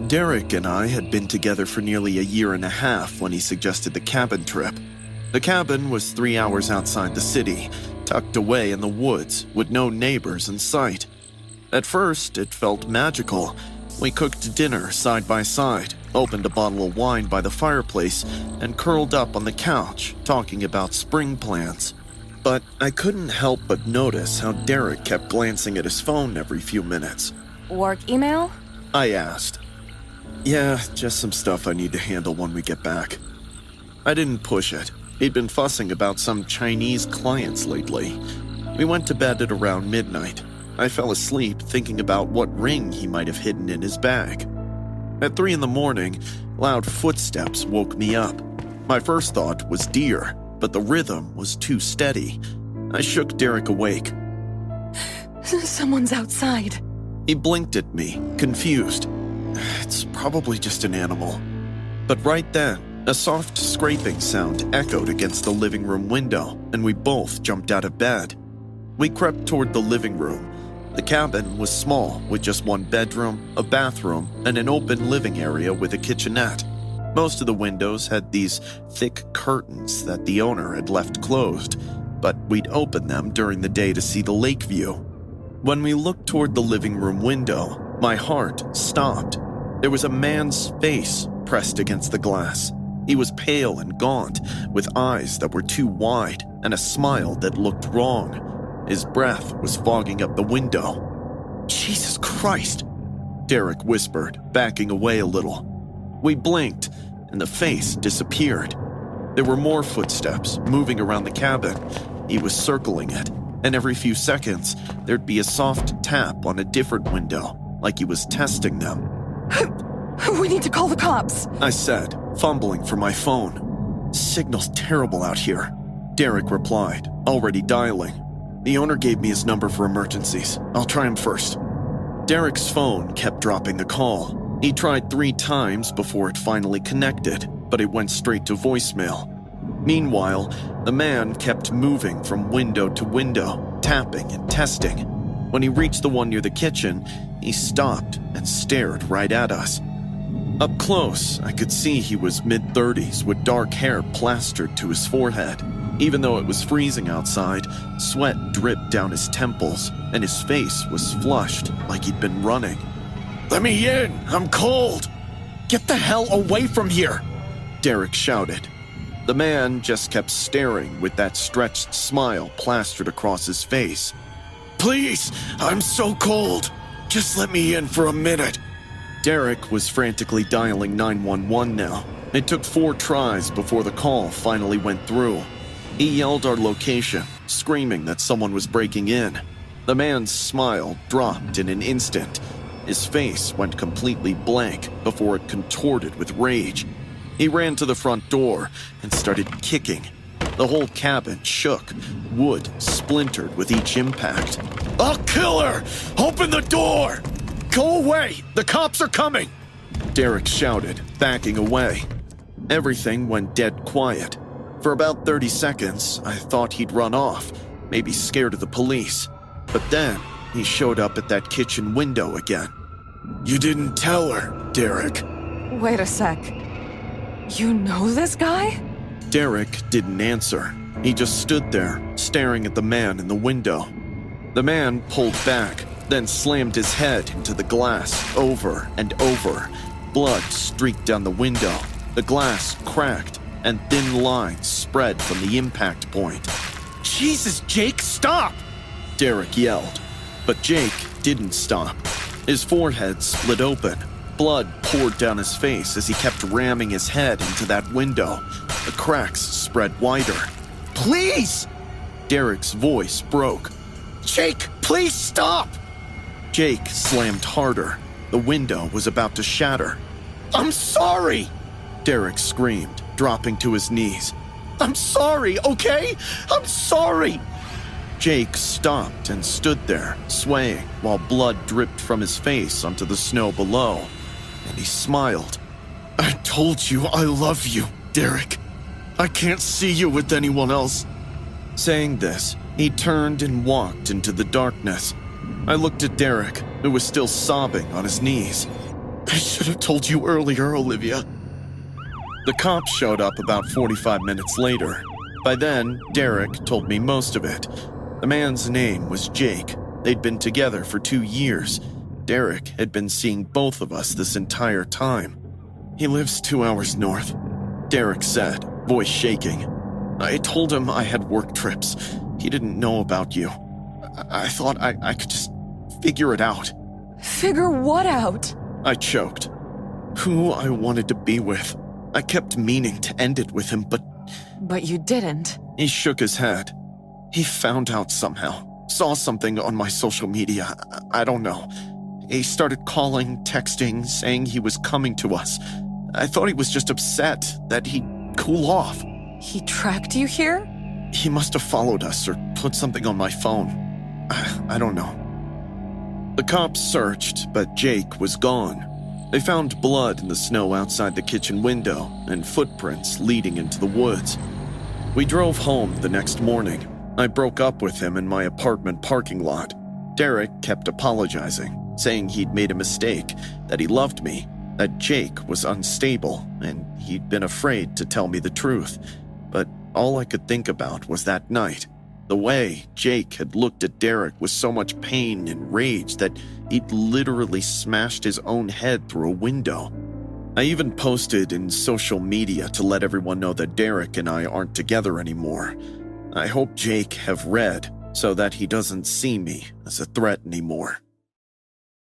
Derek and I had been together for nearly a year and a half when he suggested the cabin trip. The cabin was 3 hours outside the city, tucked away in the woods with no neighbors in sight. At first, it felt magical. We cooked dinner side by side, opened a bottle of wine by the fireplace, and curled up on the couch talking about spring plans. But I couldn't help but notice how Derek kept glancing at his phone every few minutes. Work email? I asked. Yeah, just some stuff I need to handle when we get back. I didn't push it. He'd been fussing about some Chinese clients lately. We went to bed at around midnight. I fell asleep thinking about what ring he might have hidden in his bag. At 3 a.m, loud footsteps woke me up. My first thought was deer, but the rhythm was too steady. I shook Derek awake. Someone's outside. He blinked at me, confused. It's probably just an animal. But right then, a soft scraping sound echoed against the living room window, and we both jumped out of bed. We crept toward the living room. The cabin was small, with just one bedroom, a bathroom, and an open living area with a kitchenette. Most of the windows had these thick curtains that the owner had left closed, but we'd open them during the day to see the lake view. When we looked toward the living room window, my heart stopped. There was a man's face pressed against the glass. He was pale and gaunt, with eyes that were too wide and a smile that looked wrong. His breath was fogging up the window. Jesus Christ, Derek whispered, backing away a little. We blinked, and the face disappeared. There were more footsteps moving around the cabin. He was circling it, and every few seconds, there'd be a soft tap on a different window, like he was testing them. We need to call the cops, I said, fumbling for my phone. Signal's terrible out here, Derek replied, already dialing. The owner gave me his number for emergencies. I'll try him first. Derek's phone kept dropping the call. He tried 3 times before it finally connected, but it went straight to voicemail. Meanwhile, the man kept moving from window to window, tapping and testing. When he reached the one near the kitchen, he stopped and stared right at us. Up close, I could see he was mid-30s with dark hair plastered to his forehead. Even though it was freezing outside, sweat dripped down his temples, and his face was flushed like he'd been running. "Let me in! I'm cold!" "Get the hell away from here!" Derek shouted. The man just kept staring with that stretched smile plastered across his face. "Please, I'm so cold! Just let me in for a minute!" Derek was frantically dialing 911 now. It took 4 tries before the call finally went through. He yelled our location, screaming that someone was breaking in. The man's smile dropped in an instant. His face went completely blank before it contorted with rage. He ran to the front door and started kicking. The whole cabin shook, wood splintered with each impact. "I'll kill her! Open the door! Go away! The cops are coming!" Derek shouted, backing away. Everything went dead quiet. For about 30 seconds, I thought he'd run off, maybe scared of the police. But then, he showed up at that kitchen window again. "You didn't tell her, Derek." Wait a sec. You know this guy? Derek didn't answer. He just stood there, staring at the man in the window. The man pulled back, then slammed his head into the glass over and over. Blood streaked down the window. The glass cracked, and thin lines spread from the impact point. "Jesus, Jake, stop!" Derek yelled. But Jake didn't stop. His forehead split open. Blood poured down his face as he kept ramming his head into that window. The cracks spread wider. "Please!" Derek's voice broke. "Jake, please stop!" Jake slammed harder. The window was about to shatter. "I'm sorry!" Derek screamed, dropping to his knees. "I'm sorry, okay? I'm sorry!" Jake stopped and stood there, swaying, while blood dripped from his face onto the snow below. And he smiled. "I told you I love you, Derek. I can't see you with anyone else." Saying this, he turned and walked into the darkness. I looked at Derek, who was still sobbing on his knees. I should have told you earlier, Olivia. The cops showed up about 45 minutes later. By then, Derek told me most of it. The man's name was Jake. They'd been together for 2 years. Derek had been seeing both of us this entire time. He lives 2 hours north, Derek said, voice shaking. I told him I had work trips. He didn't know about you. I thought I could just figure it out. Figure what out? I choked. Who I wanted to be with. I kept meaning to end it with him, but you didn't. he shook his head. He found out somehow. Saw something on my social media. I don't know. He started calling, texting, saying he was coming to us. I thought he was just upset that he'd cool off. He tracked you here? He must have followed us or put something on my phone. I don't know. The cops searched, but Jake was gone. They found blood in the snow outside the kitchen window and footprints leading into the woods. We drove home the next morning. I broke up with him in my apartment parking lot. Derek kept apologizing, saying he'd made a mistake, that he loved me, that Jake was unstable, and he'd been afraid to tell me the truth. But all I could think about was that night. The way Jake had looked at Derek with so much pain and rage that he'd literally smashed his own head through a window. I even posted in social media to let everyone know that Derek and I aren't together anymore. I hope Jake have read so that he doesn't see me as a threat anymore.